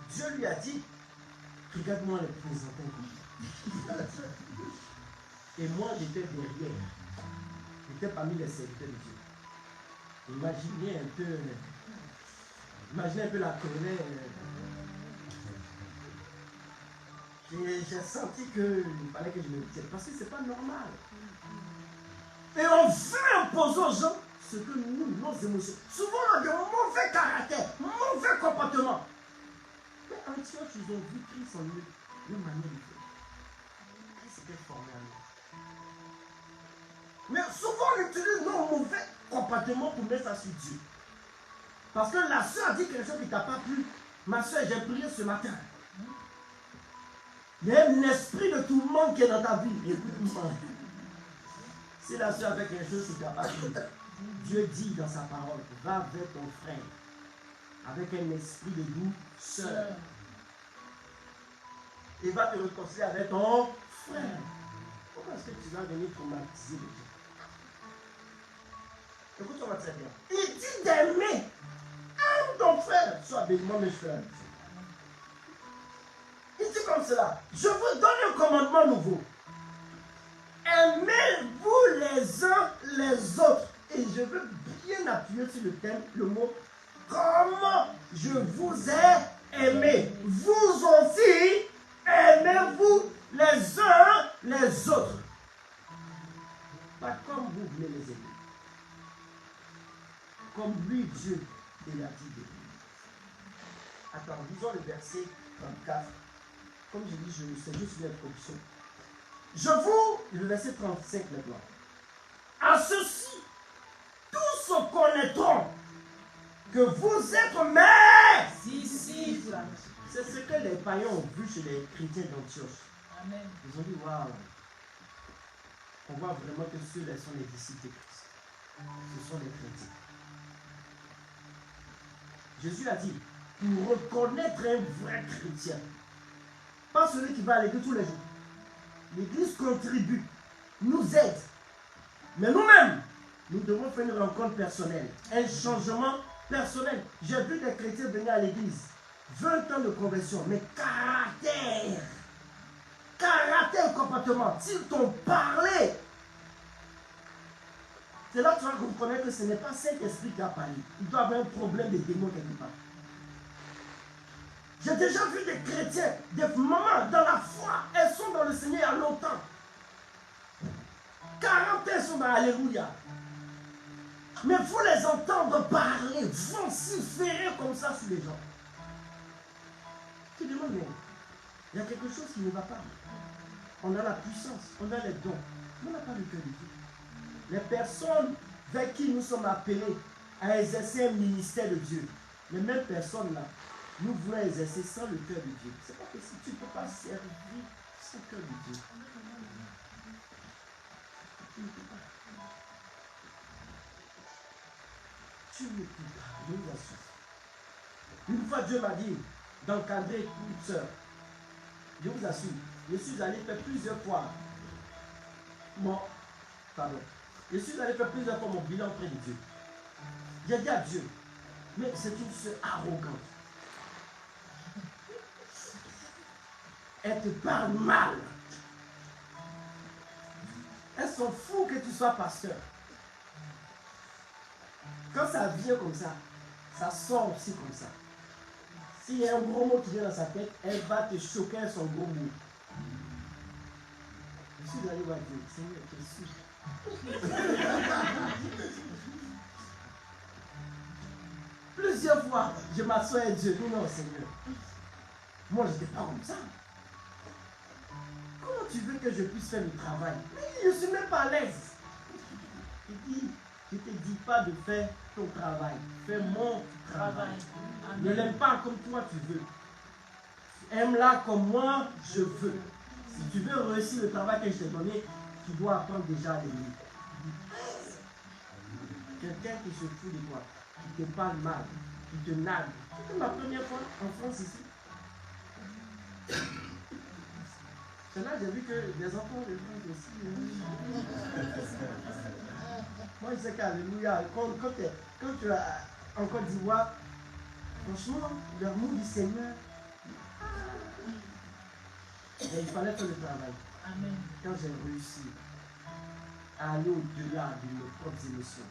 Dieu lui a dit, regarde-moi les plaisantins. Et moi, j'étais derrière. J'étais parmi les serviteurs de Dieu. Imaginez un peu la colère. J'ai senti qu'il fallait que je me tienne. Parce que ce n'est pas normal. Et on veut imposer aux gens ce que nous, nos émotions. Souvent, on a de mauvais caractères, mauvais comportements. Mais en Antioche, ils ont vu Christ en eux, une manière différente. Christ était formé à nous. Mais souvent, on utilise nos mauvais comportements pour mettre ça sur Dieu. Parce que la soeur a dit quelque chose qui ne t'a pas plu. Ma soeur, j'ai prié ce matin. Il y a un esprit de tout le monde qui est dans ta vie. Écoute-moi. Si la soeur a fait quelque chose qui ne t'a pas plu, Dieu dit dans sa parole, va vers ton frère avec un esprit de douceur. Et va te réconcilier avec ton frère. Pourquoi est-ce que tu vas venir traumatiser les gens? Écoute-moi très bien. Il dit d'aimer. Aime ton frère. Sois béni, mes frères. Il dit comme cela. Je vous donne un commandement nouveau. Aimez-vous les uns les autres. Et je veux bien appuyer sur le thème, le mot comment je vous ai aimé. Vous aussi, aimez-vous les uns les autres. Pas comme vous voulez les aimer. Comme lui, Dieu, il a dit de lui. Attends, lisons le verset 34. Comme je dis, c'est juste une introduction. Le verset 35 maintenant. À ceci, tous se connaîtront que vous êtes mes disciples. C'est ce que les païens ont vu chez les chrétiens d'Antioche. Amen. Ils ont dit, waouh, on voit vraiment que ceux-là sont les disciples de Christ. Ce sont les chrétiens. Jésus a dit, pour reconnaître un vrai chrétien, pas celui qui va à l'église tous les jours. L'église contribue, nous aide. Mais nous-mêmes, nous devons faire une rencontre personnelle, un changement personnel. J'ai vu des chrétiens venir à l'église, 20 ans de conversion, mais caractère et comportement, s'ils t'ont parlé, c'est là que tu vas comprendre que ce n'est pas Saint-Esprit qui a parlé. Il doit avoir un problème de démon quelque part. J'ai déjà vu des chrétiens, des mamans dans la foi, elles sont dans le Seigneur il y a longtemps. 40 personnes, alléluia. Mais il faut les entendre parler, vociférer comme ça sur les gens. Tu demandes, mais il y a quelque chose qui ne va pas. On a la puissance, on a les dons, mais on n'a pas le cœur de Dieu. Les personnes vers qui nous sommes appelés à exercer un ministère de Dieu, les mêmes personnes là, nous voulons exercer sans le cœur de Dieu. C'est pas possible, tu ne peux pas servir sans le cœur de Dieu. Tu ne peux pas. Tu ne peux pas, je vous assure. Une fois Dieu m'a dit d'encadrer une sœur. Je vous assure, je suis allé faire plusieurs fois je suis allé faire plusieurs fois mon bilan auprès de Dieu. J'ai dit à Dieu, mais c'est une sœur arrogante. Elle te parle mal. Elle s'en fout que tu sois pasteur. Quand ça vient comme ça sort aussi comme ça. S'il y a un gros mot qui vient dans sa tête, elle va te choquer avec son gros mot. Je suis allé voir Dieu. Seigneur, tu es sûr. Plusieurs fois, je m'assois à Dieu. Non, Seigneur. Moi, je n'étais pas comme ça. Comment tu veux que je puisse faire le travail? Mais je ne suis même pas à l'aise. Il dit, je ne te dis pas de faire ton travail. Fais mon travail. Ne l'aime pas comme toi tu veux. Aime-la comme moi je veux. Si tu veux réussir le travail que je t'ai donné, tu dois apprendre déjà à l'aimer. Quelqu'un qui se fout de toi, qui te parle mal, qui te nargue. C'était ma première fois en France ici. C'est là que j'ai vu que les enfants de France aussi. Moi je sais qu'alléluia, quand tu as en Côte d'Ivoire, franchement, l'amour du Seigneur, et il fallait faire le travail. Amen. Quand j'ai réussi à aller au-delà de mes propres émotions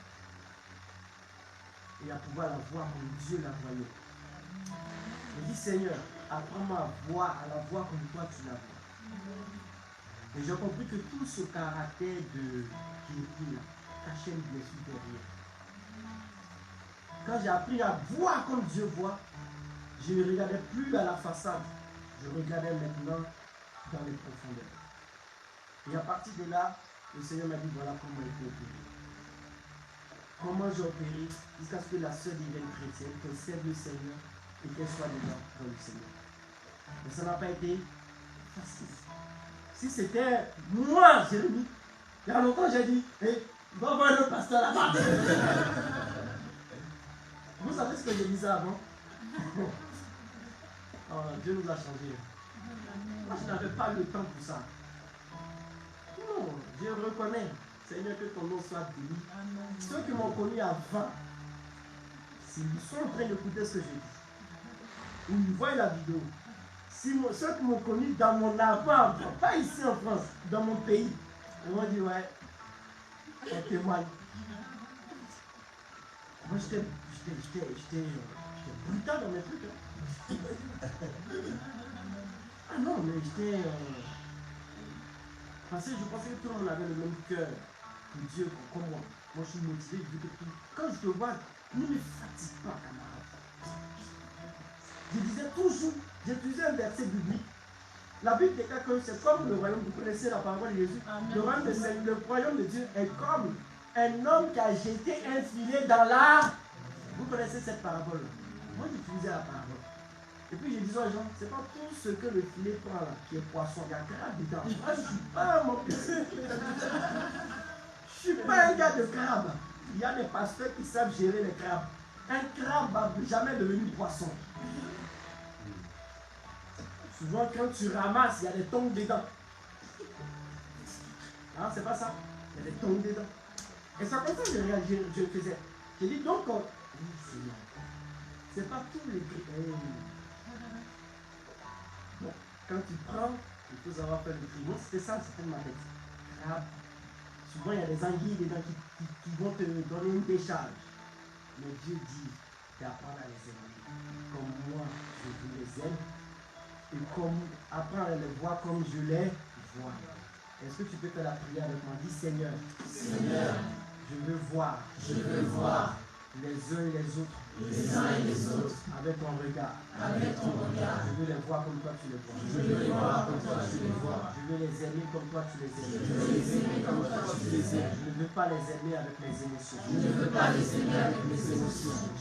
et à pouvoir la voir comme Dieu l'a voyée, je dis Seigneur, apprends-moi à la voir comme toi tu la vois. Et j'ai compris que tout ce caractère qui est là cachait une blessure derrière. Quand j'ai appris à voir comme Dieu voit, je ne regardais plus à la façade, je regardais maintenant dans les profondeurs. Et à partir de là, le Seigneur m'a dit voilà comment il faut opérer. Comment j'ai opéré jusqu'à ce que la sœur devienne chrétienne, qu'elle serve le Seigneur et qu'elle soit dedans dans le Seigneur. Mais ça n'a pas été facile. Si c'était moi, Jérémie, il y a longtemps j'ai dit, hey, va voir le pasteur là-bas. Vous savez ce que je disais avant? Oh, Dieu nous a changé. Moi, je n'avais pas le temps pour ça. Non, je reconnais, Seigneur, que ton nom soit béni. Ceux qui m'ont connu avant, s'ils sont en train d'écouter ce que j'ai dit, ou ils voient la vidéo, ceux qui m'ont connu dans mon avant, pas ici en France, dans mon pays, ils m'ont dit, ouais, on témoigne. Moi, j'étais brutal dans mes trucs. Hein. Ah non, mais j'étais... Parce que je pensais que tout le monde avait le même cœur que Dieu, comme moi. Moi, je suis motivé. Quand je te vois, ne me fatigue pas, camarade. Je disais toujours, j'utilisais un verset biblique. La Bible déclare que c'est comme le royaume, vous connaissez la parole de Jésus. Le royaume de Dieu est comme un homme qui a jeté un filet dans la... Vous connaissez cette parabole. Moi, j'utilisais la parabole. Et puis je disais aux gens, c'est pas tout ce que le filet prend là, qui est poisson, il y a crabe dedans. Moi, je ne suis pas mon je suis pas un gars de crabe. Il y a des pasteurs qui savent gérer les crabes. Un crabe va jamais devenir poisson. Souvent, quand tu ramasses, il y a des tongs dedans. Hein, c'est pas ça? Il y a des tongs dedans. Et c'est comme ça que je faisais. J'ai dit donc, c'est pas tous les critères. Bon, quand tu prends, il faut savoir faire le tri. Moi, c'était ça, c'était ma tête. Crabe. Souvent, il y a des anguilles dedans qui vont te donner une décharge. Mais Dieu dit d'apprendre à les aimer. Comme moi, je vous les aime. Et comme apprendre à les voir comme je les vois. Est-ce que tu peux faire la prière avec moi? Dis Seigneur, Seigneur, je veux voir les uns et les autres avec ton regard. Je veux les voir comme toi tu les vois. Je veux les aimer comme toi tu les aimes. Je ne veux pas les aimer avec mes émotions.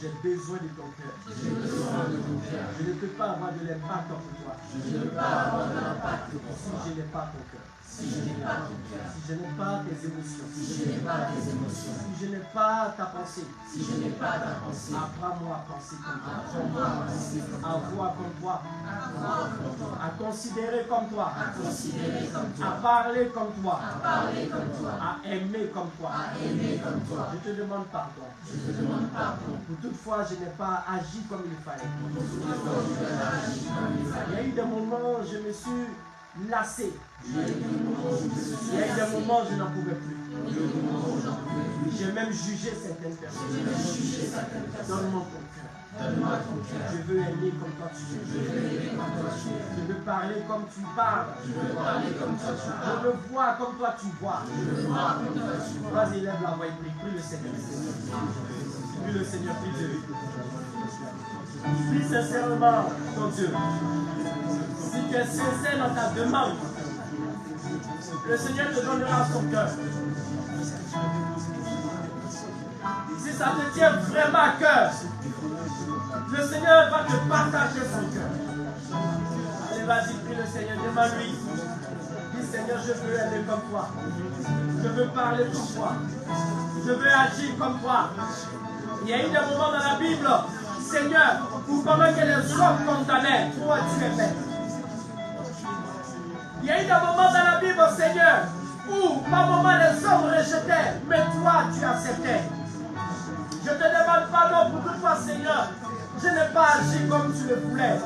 J'ai besoin de ton cœur. Je ne peux pas avoir de l'impact pour toi si je n'ai pas ton cœur. Si je n'ai pas tes émotions, si je n'ai pas ta pensée, apprends-moi à penser comme toi, à voir comme toi, à considérer comme toi, à parler comme toi, à aimer comme toi. Je te demande pardon. Pour toutefois, je n'ai pas agi comme il fallait. Il y a eu des moments où je me suis lassé. Il y a eu des moments où je n'en pouvais plus. J'ai même jugé certaines personnes. Donne-moi ton cœur. Je veux aimer comme toi tu veux. Je veux parler comme tu parles. Je veux voir comme toi tu vois. Vas-y, lève la voix et prie. Prie le Seigneur. Prie le Seigneur, prie Dieu. Prie sincèrement ton Dieu. Si tu es sincère dans ta demande, le Seigneur te donnera son cœur. Si ça te tient vraiment à cœur, le Seigneur va te partager son cœur. Allez, vas-y, prie le Seigneur, demande-lui. Dis Seigneur, je veux aimer comme toi. Je veux parler comme toi. Je veux agir comme toi. Il y a eu des moments dans la Bible, Seigneur, où pendant que les hommes condamnaient, toi tu aimais. Il y a eu des moments dans la Bible, Seigneur, où par moments les hommes rejetaient, mais toi tu acceptais. Je te demande pardon pour toute toi, Seigneur. Je n'ai pas agi comme tu le voulais.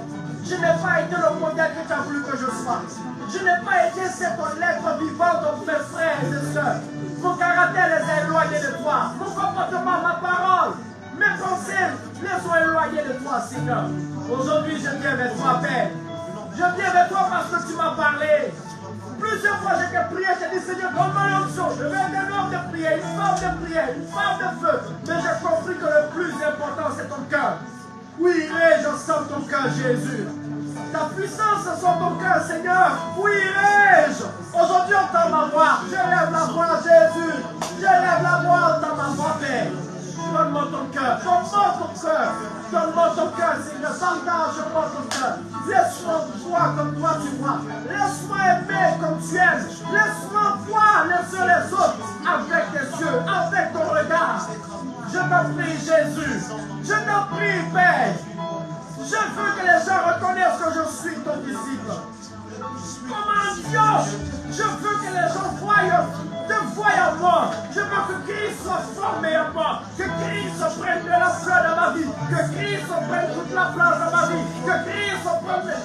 Je n'ai pas été le modèle que tu as voulu que je sois. Je n'ai pas été cette lettre vivante de mes frères et sœurs. Mon caractère les a éloignés de toi. Mon comportement, ma parole, mes pensées les ont éloignés de toi, Seigneur. Aujourd'hui, je viens vers toi, Père. Je viens vers toi parce que tu m'as parlé. Plusieurs fois, j'ai prié, j'ai dit, Seigneur, donne-moi l'onction. Je veux un homme de prière, une femme de prière, une femme de feu. Mais j'ai compris que le plus important, c'est ton cœur. Où irai-je sans ton cœur, Jésus? Ta puissance sur ton cœur, Seigneur. Où irai-je? Aujourd'hui, entends ma voix. Je lève la voix, Jésus. Je lève la voix, entends ma voix, Père. Donne-moi ton cœur. Donne-moi ton cœur. Donne-moi ton cœur, Seigneur. Partage-moi ton cœur. Laisse-moi voir comme toi tu vois. Laisse-moi aimer comme tu aimes. Laisse-moi voir les uns les autres avec tes yeux, avec ton regard. Je t'en prie, Jésus. Je t'en prie, Père. Je veux que les gens reconnaissent que je suis ton disciple. Comme un Dieu, je veux que les gens te voient en moi. Je veux que Christ soit formé en moi. Que Christ prenne de la fleur dans ma vie. Que Christ prenne toute la place dans ma vie. Que Christ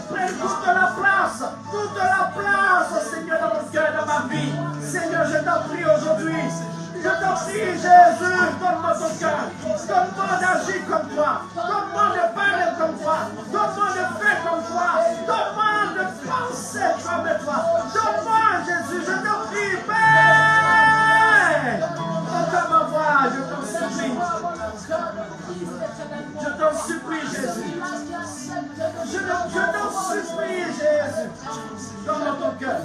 prenne toute la place. Toute la place, Seigneur, dans mon cœur, dans ma vie. Seigneur, je t'en prie aujourd'hui. Je t'en prie, Jésus, donne-moi ton cœur. Donne-moi d'agir comme toi. Donne-moi de parler comme toi. Donne-moi de faire comme toi. Donne-moi de penser comme toi. Donne-moi, Jésus, je t'en prie, Père. Entends ma voix, je t'en supplie. Je t'en supplie, Jésus. Je t'en supplie, Jésus. Donne-moi ton cœur.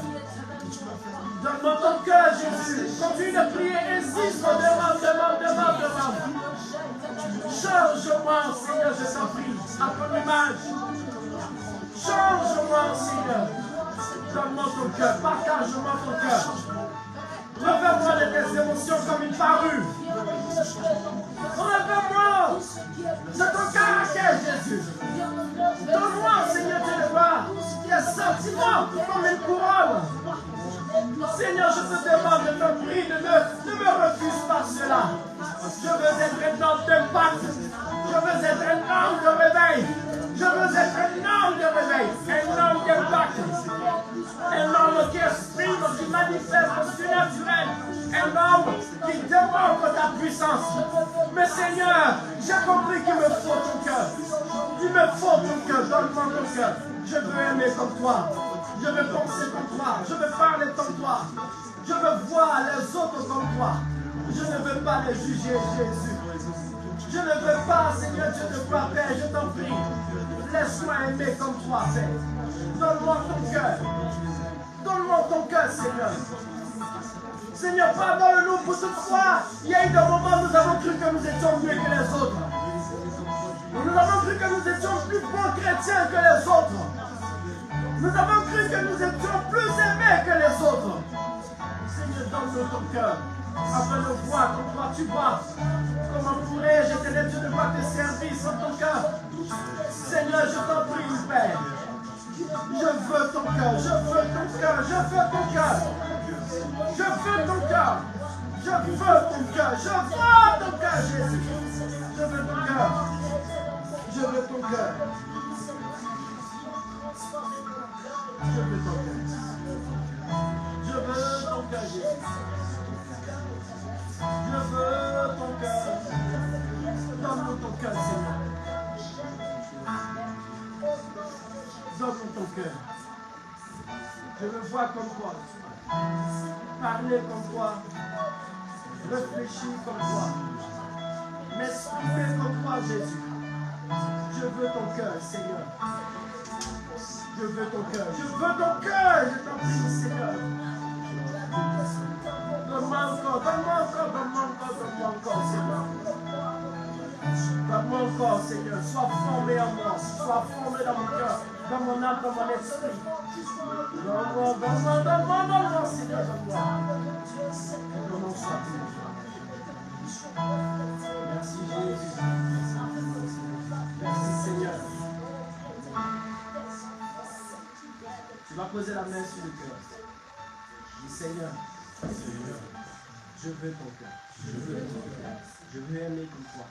Donne-moi ton cœur, Jésus. Continue de prier, insiste, demande. Change-moi, Seigneur, je t'en prie, à ton image. Change-moi, Seigneur. Donne-moi ton cœur, partage-moi ton cœur. Revers-moi de tes émotions comme une parure. Revers-moi de ton caractère, Jésus. Donne-moi, Seigneur, de voir tes sentiments comme une couronne. Seigneur, je te demande de te prier, ne me refuse pas cela. Je veux être un homme d'impact. Je veux être un homme de réveil. Je veux être un homme de réveil. Un homme d'impact. Un homme qui exprime, qui manifeste le surnaturel. Un homme qui démontre ta puissance. Mais Seigneur, j'ai compris qu'il me faut ton cœur. Il me faut ton cœur, donne-moi ton cœur. Je veux aimer comme toi. Je veux penser comme toi. Je veux parler comme toi. Je veux voir les autres comme toi. Je ne veux pas les juger, Jésus. Je ne veux pas, Seigneur Dieu de toi, Père, je t'en prie. Laisse-moi aimer comme toi, Père. Donne-moi ton cœur. Donne-moi ton cœur, Seigneur. Seigneur, pardonne-nous pour cette fois. Il y a eu des moments où nous avons cru que nous étions mieux que les autres. Nous avons cru que nous étions plus bons chrétiens que les autres. Nous avons cru que nous étions plus aimés que les autres. Seigneur, donne-nous ton cœur, afin de voir comme toi tu vois. Comment pourrais-je, éternel Dieu, ne pas te servir sans ton cœur? Seigneur, je t'en prie, Père. Je veux ton cœur, je veux ton cœur, je veux ton cœur. Je veux ton cœur. Je veux ton cœur, je veux ton cœur, Jésus. Je veux ton cœur. Je veux ton cœur. Je veux ton cœur. Je veux ton cœur, Jésus. Je veux ton cœur. Donne-nous ton cœur, Seigneur. Donne-nous ton cœur. Je veux voir comme toi. Parler comme toi. Réfléchir comme toi. M'exprimer comme toi, Jésus. Je veux ton cœur, Seigneur. Je veux ton cœur. Je veux ton cœur. Je t'en prie, Seigneur. Donne-moi encore, donne-moi encore, donne-moi encore, donne-moi encore, Seigneur. Donne-moi encore, Seigneur. Sois formé en moi. Sois formé dans mon cœur, dans mon âme, dans mon esprit. Donne-moi, donne-moi, donne-moi, donne-moi, Seigneur, donne-moi. Donne-moi, sois merci, Jésus. Merci, Seigneur. Tu vas poser la main sur le cœur. Dis, Seigneur, je veux ton cœur. Je veux ton cœur. Je veux aimer comme toi.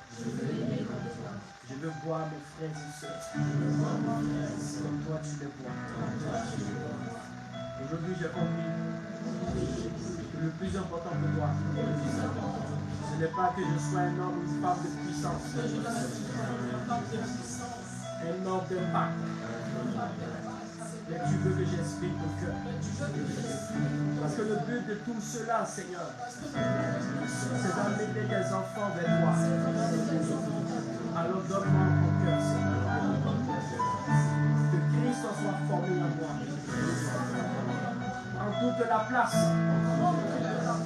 Je veux voir mes frères et sœurs comme toi tu les vois. Aujourd'hui, j'ai compris que le plus important pour toi, ce n'est pas que je sois un homme ou une femme de puissance, un homme d'impact. Mais tu veux que j'explique ton cœur. Parce que le but de tout cela, Seigneur, c'est d'amener des enfants vers toi. Alors donne-moi ton cœur, Seigneur. Que Christ soit formé en moi. En toute la place.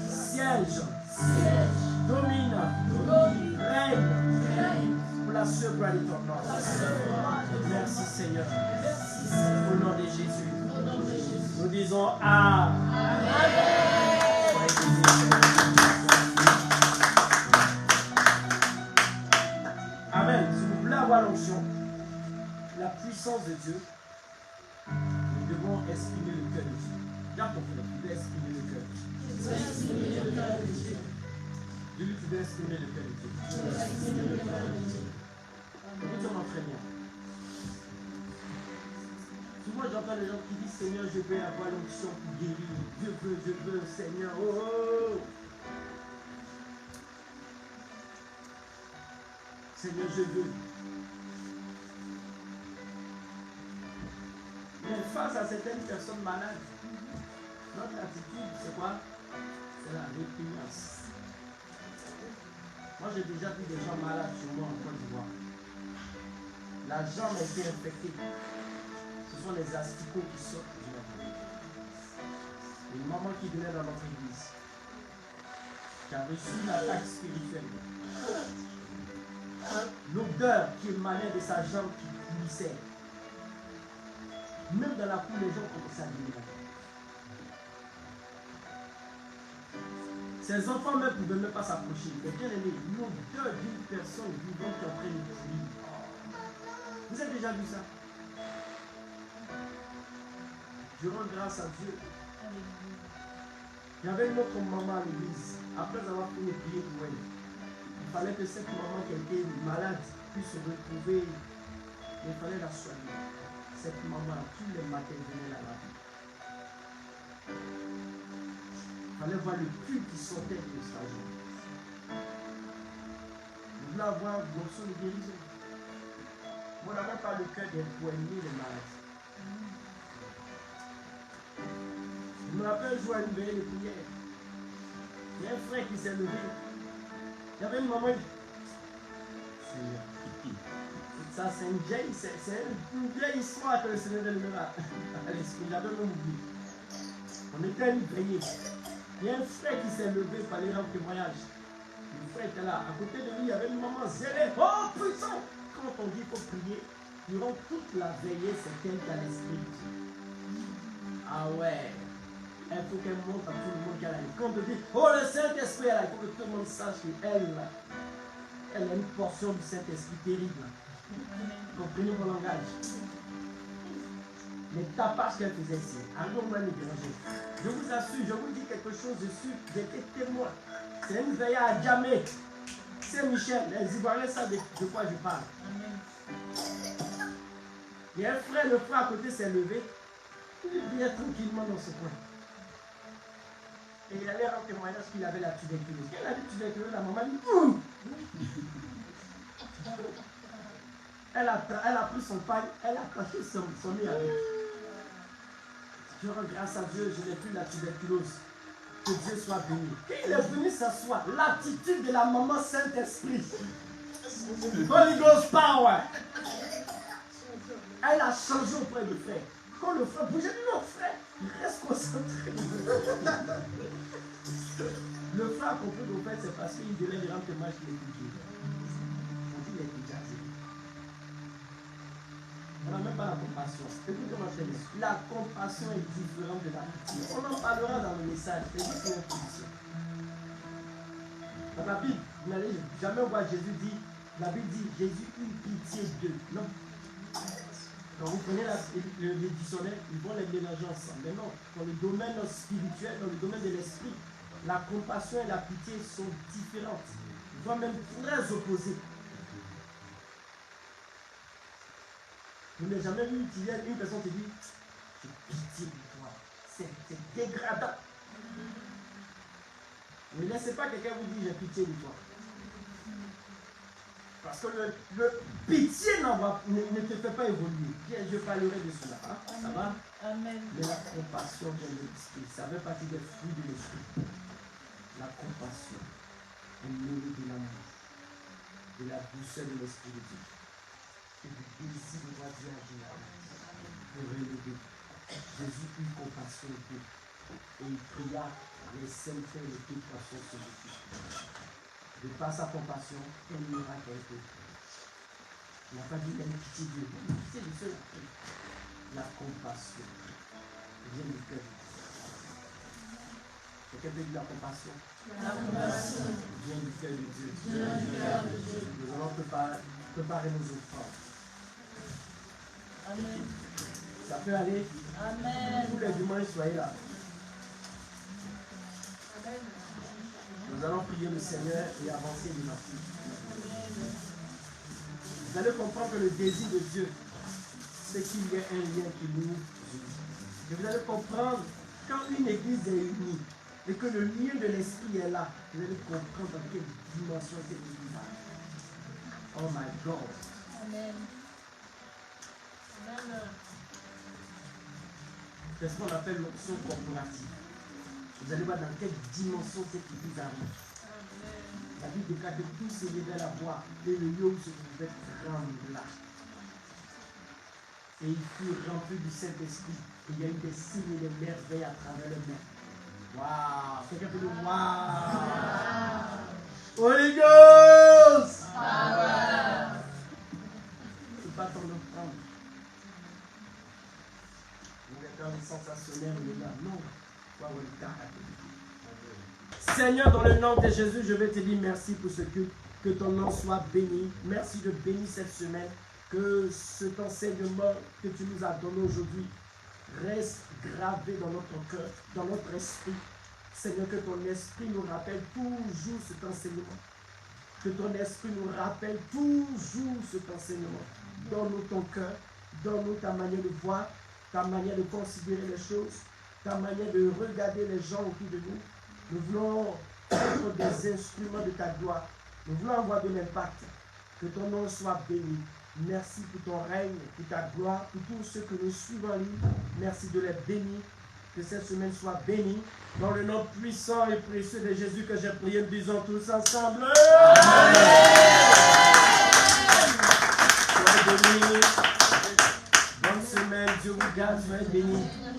Siège. Domine. Règne. Pour la seule gloire de ton nom. Merci, Seigneur. Au nom de Jésus. Nous disons Amen. Amen. Si vous voulez avoir l'onction, la puissance de Dieu, nous devons exprimer le cœur de Dieu. Regarde ton frère, tu dois exprimer le cœur de Dieu. Dis-lui, tu dois exprimer le cœur de Dieu. Écoute-moi très bien. Souvent j'entends les gens qui disent Seigneur, je veux avoir l'onction pour guérir. Je veux, Seigneur. Oh, oh. Seigneur, je veux. Mais face à certaines personnes malades, notre attitude, c'est quoi? C'est la répugnance. Moi, j'ai déjà vu des gens malades sur moi en Côte d'Ivoire. La jambe a été infectée. Ce sont les asticots qui sortent du ventre. Une maman qui venait dans notre église, qui a reçu une attaque spirituelle. L'odeur qui émanait de sa jambe qui glissait. Même dans la cour, les gens commençaient à venir. Ces enfants même ne pouvaient même pas s'approcher. Mais bien aimé, l'odeur d'une personne vivante qui est en train de crier. Vous avez déjà vu ça? Je rends grâce à Dieu. Il y avait une autre maman à l'église. Après avoir fait une prière pour elle, il fallait que cette maman qui était malade puisse se retrouver. Il fallait la soigner. Cette maman, tous les matins, venait la laver. Il fallait voir le cul qui sortait de sa jambe. Vous voulez avoir l'onction de guérison? On n'a même pas le cœur d'empoigner les malades. Je me rappelle, je vois une veillée de prière. Il y a un frère qui s'est levé. Il y avait une maman. Seigneur. Ça, c'est une vieille histoire que le Seigneur est levé à l'esprit. J'avais même oublié. On était à une veillée. Il y a un frère qui s'est levé pour aller rendre témoignage. Le frère était là. À côté de lui, il y avait une maman zélée. Oh, puissant! Quand on dit qu'il faut prier, durant toute la veillée, c'est elle qui a l'esprit. Ah ouais. Il faut qu'elle montre à tout le monde qu'elle a. Quand on te dit, oh, le Saint-Esprit est là, il faut que tout le monde sache qu'elle, elle a une portion du Saint-Esprit terrible. Comprenez mon langage. Les tapages qu'elle faisait ici, arrive au moins de déranger. Je vous assure, je vous dis quelque chose, j'ai été témoin. C'est une veillée à jamais. C'est Michel, les Ivoiriens savent de quoi je parle. Il y a un frère, le frère à côté s'est levé. Il priait tranquillement dans ce coin. Et il allait rendre témoignage qu'il avait la tuberculose. Quand il a dit tuberculose, la maman dit elle a pris son pain, elle a caché son nez avec. Je rends grâce à Dieu, je n'ai plus la tuberculose. Que Dieu soit béni. Quand il est venu s'asseoir, l'attitude de la maman Saint-Esprit. Holy Ghost Power. Elle a changé auprès du frère. Quand le frère bougeait, non frère, reste concentré. Le frère a compris qu'au fait c'est parce qu'il devait lui rendre témoignage qu'il est piqué. Il est déjà zélé. On n'a même pas la compassion. Écoutez comment je dis. La compassion est différente de la pitié. On en parlera dans le message. C'est juste une pitié. Dans la Bible, vous n'allez jamais voir Jésus dire, la Bible dit Jésus eut pitié d'eux. Non. Quand vous prenez le dictionnaire, ils vont les mélanger ensemble. Mais non, dans le domaine spirituel, dans le domaine de l'esprit, la compassion et la pitié sont différentes, voire même très opposées. Vous n'avez jamais vu une personne qui dit j'ai pitié de toi. C'est dégradant. Ne laissez pas quelqu'un vous dire j'ai pitié de toi. Parce que le pitié ne te fait pas évoluer. Je parlerai de cela. Hein? Ça va? Amen. Mais la compassion vient de l'esprit. Ça fait partie des fruits de l'esprit. La compassion est mêlée de l'amour, de la douceur de l'esprit de Dieu. Et du désir de voir Dieu agir pour relever. Jésus eut compassion d'eux. Et il pria les saints frères et toutes passions sur Jésus. De par sa compassion, il y aura quelque chose. Il n'a pas dit qu'elle est pitié de Dieu. C'est de cela. La compassion vient du cœur. Quelqu'un peut dire la compassion? La compassion vient du cœur de Dieu. Nous allons préparer nos offrandes. Amen. Ça peut aller? Amen. Tous les dimanches, soyez là. Nous allons prier le Seigneur et avancer devant lui. Vous allez comprendre que le désir de Dieu, c'est qu'il y ait un lien qui nous unit. Et vous allez comprendre, quand une église est unie et que le lien de l'esprit est là, vous allez comprendre dans quelle dimension cette église a. Oh my God. Amen. Amen. C'est ce qu'on appelle l'option corporative. Vous allez voir dans quelle dimension cette église arrive. La Bible déclare que tous se levaient à boire et le lieu où se trouvait trembla. Et il fut rempli du Saint-Esprit. Et il y a eu des signes et des merveilles à travers le monde. Waouh! Quelqu'un peut dire waouh! Holy Ghost! Ce n'est pas ton offrande. Vous êtes un sensationnel, non. Seigneur, dans le nom de Jésus, je vais te dire merci pour ce culte. Que ton nom soit béni. Merci de bénir cette semaine. Que cet enseignement que tu nous as donné aujourd'hui reste gravé dans notre cœur, dans notre esprit. Seigneur, que ton esprit nous rappelle toujours cet enseignement. Que ton esprit nous rappelle toujours cet enseignement. Donne-nous ton cœur. Donne-nous ta manière de voir, ta manière de considérer les choses, ta manière de regarder les gens autour de nous. Nous voulons être des instruments de ta gloire. Nous voulons avoir de l'impact. Que ton nom soit béni. Merci pour ton règne, pour ta gloire, pour tous ceux que nous suivons en ligne. Merci de les bénir. Que cette semaine soit bénie. Dans le nom puissant et précieux de Jésus que j'ai prié, nous disons tous ensemble. Amen. Soyez bénis. Bonne semaine. Dieu vous garde. Soyez bénis.